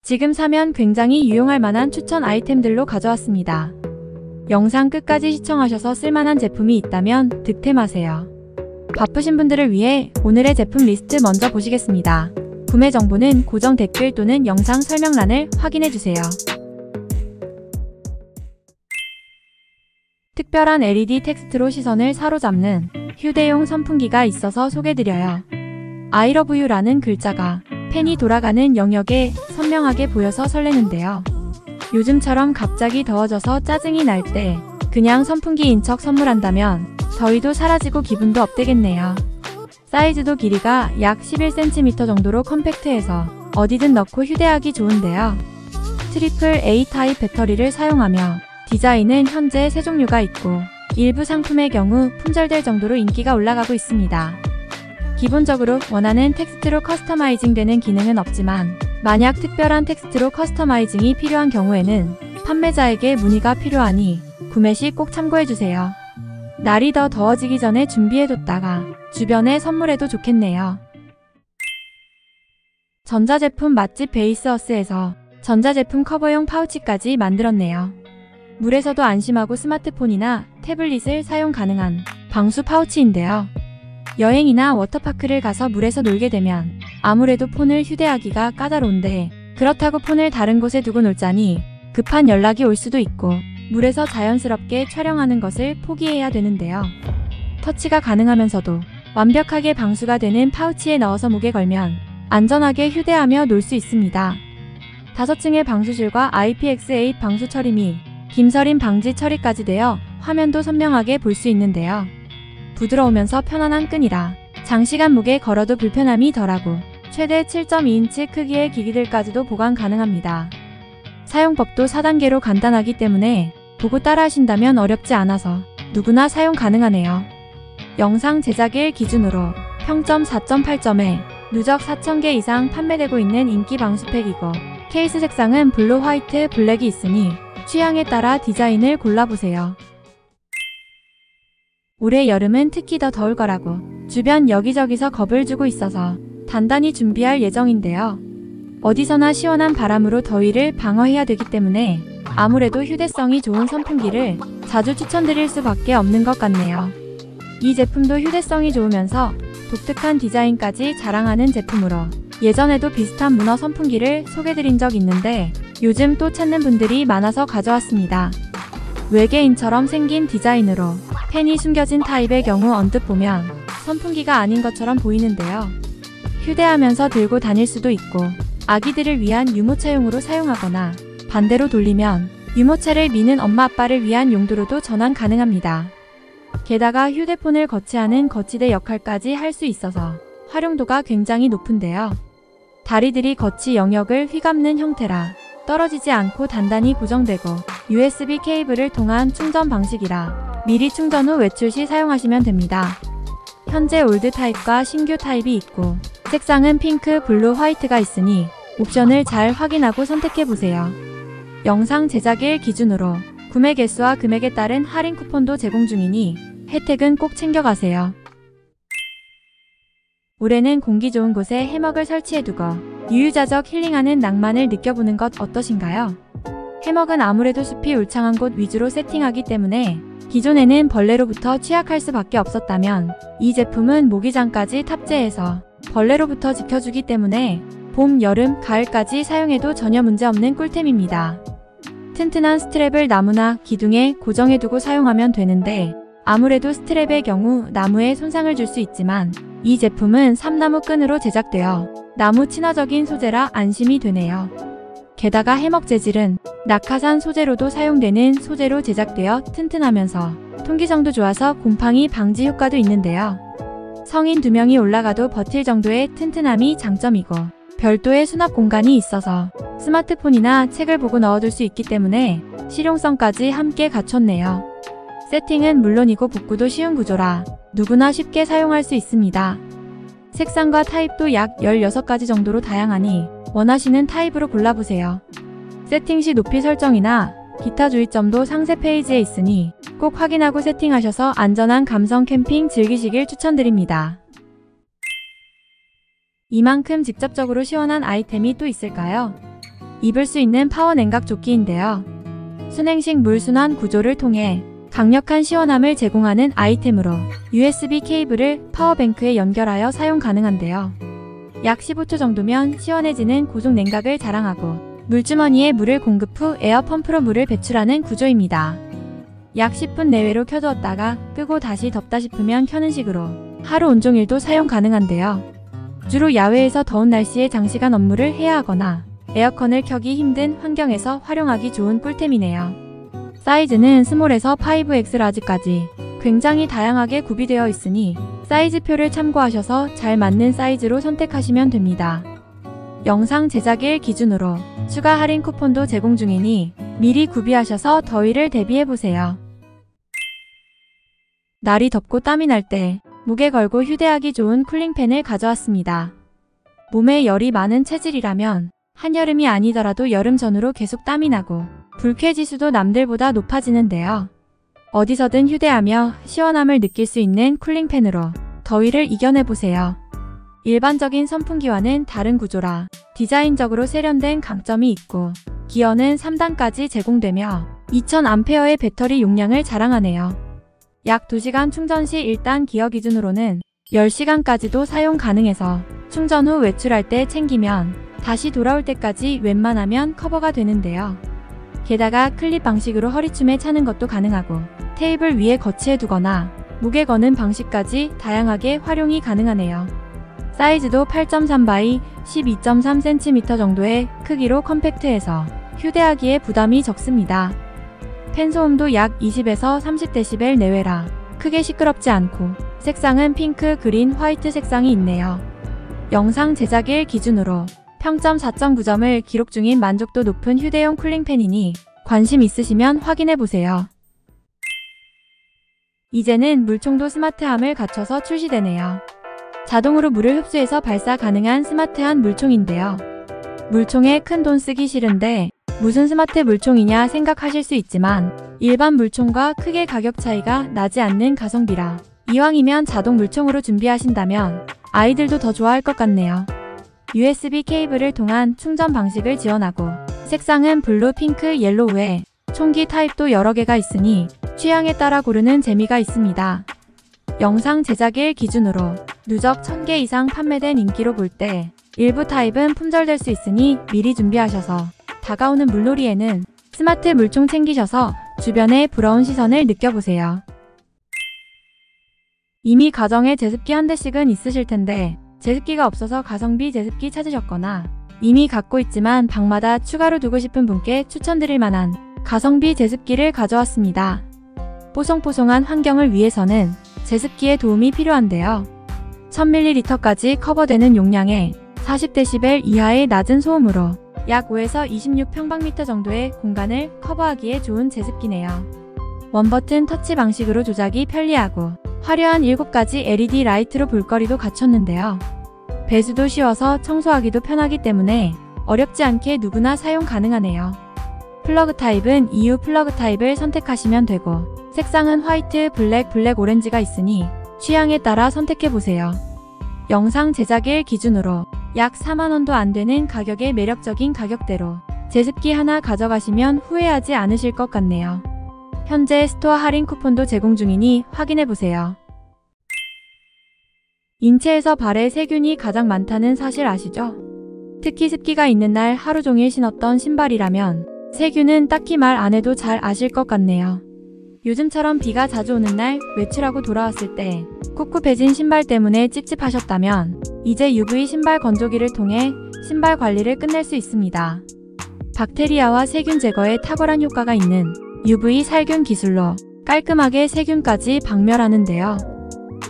지금 사면 굉장히 유용할 만한 추천 아이템들로 가져왔습니다. 영상 끝까지 시청하셔서 쓸만한 제품이 있다면 득템하세요. 바쁘신 분들을 위해 오늘의 제품 리스트 먼저 보시겠습니다. 구매 정보는 고정 댓글 또는 영상 설명란을 확인해주세요. 특별한 LED 텍스트로 시선을 사로잡는 휴대용 선풍기가 있어서 소개드려요. I love you라는 글자가 펜이 돌아가는 영역에 선명하게 보여서 설레는데요. 요즘처럼 갑자기 더워져서 짜증이 날 때 그냥 선풍기인 척 선물한다면 더위도 사라지고 기분도 업되겠네요. 사이즈도 길이가 약 11cm 정도로 컴팩트해서 어디든 넣고 휴대하기 좋은데요. 트리플 A 타입 배터리를 사용하며 디자인은 현재 3종류가 있고 일부 상품의 경우 품절될 정도로 인기가 올라가고 있습니다. 기본적으로 원하는 텍스트로 커스터마이징 되는 기능은 없지만 만약 특별한 텍스트로 커스터마이징이 필요한 경우에는 판매자에게 문의가 필요하니 구매 시 꼭 참고해주세요. 날이 더 더워지기 전에 준비해뒀다가 주변에 선물해도 좋겠네요. 전자제품 맛집 베이스어스에서 전자제품 커버용 파우치까지 만들었네요. 물에서도 안심하고 스마트폰이나 태블릿을 사용 가능한 방수 파우치인데요. 여행이나 워터파크를 가서 물에서 놀게 되면 아무래도 폰을 휴대하기가 까다로운데 그렇다고 폰을 다른 곳에 두고 놀자니 급한 연락이 올 수도 있고 물에서 자연스럽게 촬영하는 것을 포기해야 되는데요. 터치가 가능하면서도 완벽하게 방수가 되는 파우치에 넣어서 목에 걸면 안전하게 휴대하며 놀 수 있습니다. 5층의 방수실과 IPX8 방수 처리 및 김서림 방지 처리까지 되어 화면도 선명하게 볼 수 있는데요. 부드러우면서 편안한 끈이라 장시간 목에 걸어도 불편함이 덜하고 최대 7.2인치 크기의 기기들까지도 보관 가능합니다. 사용법도 4단계로 간단하기 때문에 보고 따라 하신다면 어렵지 않아서 누구나 사용 가능하네요. 영상 제작일 기준으로 평점 4.8점에 누적 4,000개 이상 판매되고 있는 인기 방수팩이고 케이스 색상은 블루, 화이트, 블랙이 있으니 취향에 따라 디자인을 골라보세요. 올해 여름은 특히 더 더울 거라고 주변 여기저기서 겁을 주고 있어서 단단히 준비할 예정인데요. 어디서나 시원한 바람으로 더위를 방어해야 되기 때문에 아무래도 휴대성이 좋은 선풍기를 자주 추천드릴 수밖에 없는 것 같네요. 이 제품도 휴대성이 좋으면서 독특한 디자인까지 자랑하는 제품으로 예전에도 비슷한 문어 선풍기를 소개드린 적 있는데 요즘 또 찾는 분들이 많아서 가져왔습니다. 외계인처럼 생긴 디자인으로 펜이 숨겨진 타입의 경우 언뜻 보면 선풍기가 아닌 것처럼 보이는데요. 휴대하면서 들고 다닐 수도 있고 아기들을 위한 유모차용으로 사용하거나 반대로 돌리면 유모차를 미는 엄마 아빠를 위한 용도로도 전환 가능합니다. 게다가 휴대폰을 거치하는 거치대 역할까지 할 수 있어서 활용도가 굉장히 높은데요. 다리들이 거치 영역을 휘감는 형태라 떨어지지 않고 단단히 고정되고 USB 케이블을 통한 충전 방식이라 미리 충전 후 외출 시 사용하시면 됩니다. 현재 올드 타입과 신규 타입이 있고 색상은 핑크, 블루, 화이트가 있으니 옵션을 잘 확인하고 선택해보세요. 영상 제작일 기준으로 구매 개수와 금액에 따른 할인 쿠폰도 제공 중이니 혜택은 꼭 챙겨가세요. 올해는 공기 좋은 곳에 해먹을 설치해두고 유유자적 힐링하는 낭만을 느껴보는 것 어떠신가요? 해먹은 아무래도 숲이 울창한 곳 위주로 세팅하기 때문에 기존에는 벌레로부터 취약할 수밖에 없었다면 이 제품은 모기장까지 탑재해서 벌레로부터 지켜주기 때문에 봄, 여름, 가을까지 사용해도 전혀 문제없는 꿀템입니다. 튼튼한 스트랩을 나무나 기둥에 고정해두고 사용하면 되는데 아무래도 스트랩의 경우 나무에 손상을 줄 수 있지만 이 제품은 삼나무 끈으로 제작되어 나무 친화적인 소재라 안심이 되네요. 게다가 해먹 재질은 낙하산 소재로도 사용되는 소재로 제작되어 튼튼하면서 통기성도 좋아서 곰팡이 방지 효과도 있는데요. 성인 2명이 올라가도 버틸 정도의 튼튼함이 장점이고 별도의 수납 공간이 있어서 스마트폰이나 책을 보고 넣어둘 수 있기 때문에 실용성까지 함께 갖췄네요. 세팅은 물론이고 복구도 쉬운 구조라 누구나 쉽게 사용할 수 있습니다. 색상과 타입도 약 16가지 정도로 다양하니 원하시는 타입으로 골라보세요. 세팅 시 높이 설정이나 기타 주의점도 상세 페이지에 있으니 꼭 확인하고 세팅하셔서 안전한 감성 캠핑 즐기시길 추천드립니다. 이만큼 직접적으로 시원한 아이템이 또 있을까요? 입을 수 있는 파워 냉각 조끼인데요. 순행식 물순환 구조를 통해 강력한 시원함을 제공하는 아이템으로 USB 케이블을 파워뱅크에 연결하여 사용 가능한데요. 약 15초 정도면 시원해지는 고속 냉각을 자랑하고 물주머니에 물을 공급 후 에어펌프로 물을 배출하는 구조입니다. 약 10분 내외로 켜두었다가 끄고 다시 덥다 싶으면 켜는 식으로 하루 온종일도 사용 가능한데요. 주로 야외에서 더운 날씨에 장시간 업무를 해야 하거나 에어컨을 켜기 힘든 환경에서 활용하기 좋은 꿀템이네요. 사이즈는 스몰에서 5X 라지까지 굉장히 다양하게 구비되어 있으니 사이즈표를 참고하셔서 잘 맞는 사이즈로 선택하시면 됩니다. 영상 제작일 기준으로 추가 할인 쿠폰도 제공 중이니 미리 구비하셔서 더위를 대비해보세요. 날이 덥고 땀이 날 때 목에 걸고 휴대하기 좋은 쿨링팬을 가져왔습니다. 몸에 열이 많은 체질이라면 한여름이 아니더라도 여름 전후로 계속 땀이 나고 불쾌지수도 남들보다 높아지는데요. 어디서든 휴대하며 시원함을 느낄 수 있는 쿨링팬으로 더위를 이겨내보세요. 일반적인 선풍기와는 다른 구조라 디자인적으로 세련된 강점이 있고 기어는 3단까지 제공되며 2000A의 배터리 용량을 자랑하네요. 약 2시간 충전 시 1단 기어 기준으로는 10시간까지도 사용 가능해서 충전 후 외출할 때 챙기면 다시 돌아올 때까지 웬만하면 커버가 되는데요. 게다가 클립 방식으로 허리춤에 차는 것도 가능하고 테이블 위에 거치해 두거나 목에 거는 방식까지 다양하게 활용이 가능하네요. 사이즈도 8.3x 12.3cm 정도의 크기로 컴팩트해서 휴대하기에 부담이 적습니다. 팬 소음도 약 20에서 30dB 내외라 크게 시끄럽지 않고 색상은 핑크, 그린, 화이트 색상이 있네요. 영상 제작일 기준으로 평점 4.9점을 기록 중인 만족도 높은 휴대용 쿨링팬이니 관심 있으시면 확인해보세요. 이제는 물총도 스마트함을 갖춰서 출시되네요. 자동으로 물을 흡수해서 발사 가능한 스마트한 물총인데요. 물총에 큰 돈 쓰기 싫은데 무슨 스마트 물총이냐 생각하실 수 있지만 일반 물총과 크게 가격 차이가 나지 않는 가성비라 이왕이면 자동 물총으로 준비하신다면 아이들도 더 좋아할 것 같네요. USB 케이블을 통한 충전 방식을 지원하고 색상은 블루, 핑크, 옐로우 외 총기 타입도 여러 개가 있으니 취향에 따라 고르는 재미가 있습니다. 영상 제작일 기준으로 누적 1000개 이상 판매된 인기로 볼 때 일부 타입은 품절될 수 있으니 미리 준비하셔서 다가오는 물놀이에는 스마트 물총 챙기셔서 주변의 부러운 시선을 느껴보세요. 이미 가정에 제습기 한 대씩은 있으실 텐데 제습기가 없어서 가성비 제습기 찾으셨거나 이미 갖고 있지만 방마다 추가로 두고 싶은 분께 추천드릴 만한 가성비 제습기를 가져왔습니다. 뽀송뽀송한 환경을 위해서는 제습기의 도움이 필요한데요. 1000ml까지 커버되는 용량에 40dB 이하의 낮은 소음으로 약 5에서 26평방미터 정도의 공간을 커버하기에 좋은 제습기네요. 원버튼 터치 방식으로 조작이 편리하고 화려한 7가지 LED 라이트로 볼거리도 갖췄는데요. 배수도 쉬워서 청소하기도 편하기 때문에 어렵지 않게 누구나 사용 가능하네요. 플러그 타입은 EU 플러그 타입을 선택하시면 되고 색상은 화이트, 블랙, 블랙 오렌지가 있으니 취향에 따라 선택해보세요. 영상 제작일 기준으로 약 4만원도 안되는 가격의 매력적인 가격대로 제습기 하나 가져가시면 후회하지 않으실 것 같네요. 현재 스토어 할인 쿠폰도 제공 중이니 확인해보세요. 인체에서 발에 세균이 가장 많다는 사실 아시죠? 특히 습기가 있는 날 하루 종일 신었던 신발이라면 세균은 딱히 말 안 해도 잘 아실 것 같네요. 요즘처럼 비가 자주 오는 날 외출하고 돌아왔을 때 꿉꿉해진 신발 때문에 찝찝하셨다면 이제 UV 신발 건조기를 통해 신발 관리를 끝낼 수 있습니다. 박테리아와 세균 제거에 탁월한 효과가 있는 UV 살균 기술로 깔끔하게 세균까지 박멸하는데요.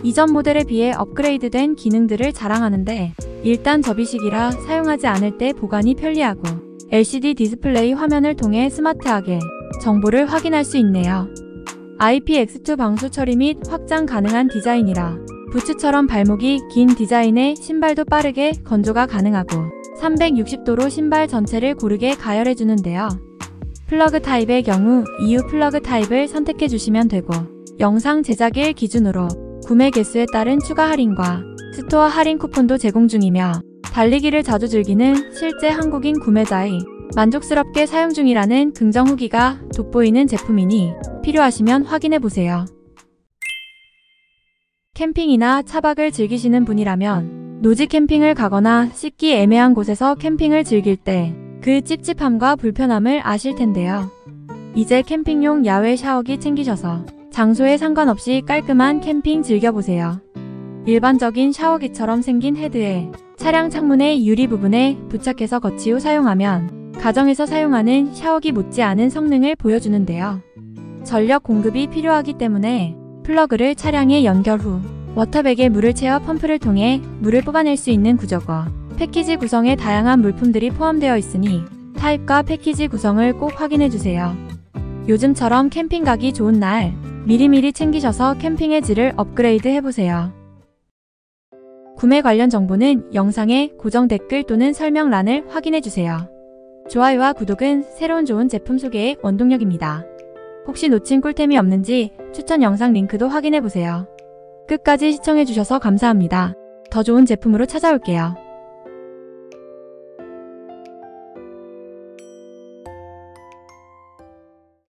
이전 모델에 비해 업그레이드된 기능들을 자랑하는데 일단 접이식이라 사용하지 않을 때 보관이 편리하고 LCD 디스플레이 화면을 통해 스마트하게 정보를 확인할 수 있네요. IPX2 방수 처리 및 확장 가능한 디자인이라 부츠처럼 발목이 긴 디자인의 신발도 빠르게 건조가 가능하고 360도로 신발 전체를 고르게 가열해주는데요. 플러그 타입의 경우 EU 플러그 타입을 선택해주시면 되고 영상 제작일 기준으로 구매 개수에 따른 추가 할인과 스토어 할인 쿠폰도 제공 중이며 달리기를 자주 즐기는 실제 한국인 구매자의 만족스럽게 사용 중이라는 긍정 후기가 돋보이는 제품이니 필요하시면 확인해보세요. 캠핑이나 차박을 즐기시는 분이라면 노지 캠핑을 가거나 씻기 애매한 곳에서 캠핑을 즐길 때 그 찝찝함과 불편함을 아실 텐데요. 이제 캠핑용 야외 샤워기 챙기셔서 장소에 상관없이 깔끔한 캠핑 즐겨보세요. 일반적인 샤워기처럼 생긴 헤드에 차량 창문의 유리 부분에 부착해서 거치 후 사용하면 가정에서 사용하는 샤워기 못지않은 성능을 보여주는데요. 전력 공급이 필요하기 때문에 플러그를 차량에 연결 후 워터백에 물을 채워 펌프를 통해 물을 뽑아낼 수 있는 구조고, 패키지 구성에 다양한 물품들이 포함되어 있으니 타입과 패키지 구성을 꼭 확인해주세요. 요즘처럼 캠핑 가기 좋은 날 미리미리 챙기셔서 캠핑의 질을 업그레이드 해보세요. 구매 관련 정보는 영상의 고정 댓글 또는 설명란을 확인해주세요. 좋아요와 구독은 새로운 좋은 제품 소개의 원동력입니다. 혹시 놓친 꿀템이 없는지 추천 영상 링크도 확인해보세요. 끝까지 시청해주셔서 감사합니다. 더 좋은 제품으로 찾아올게요.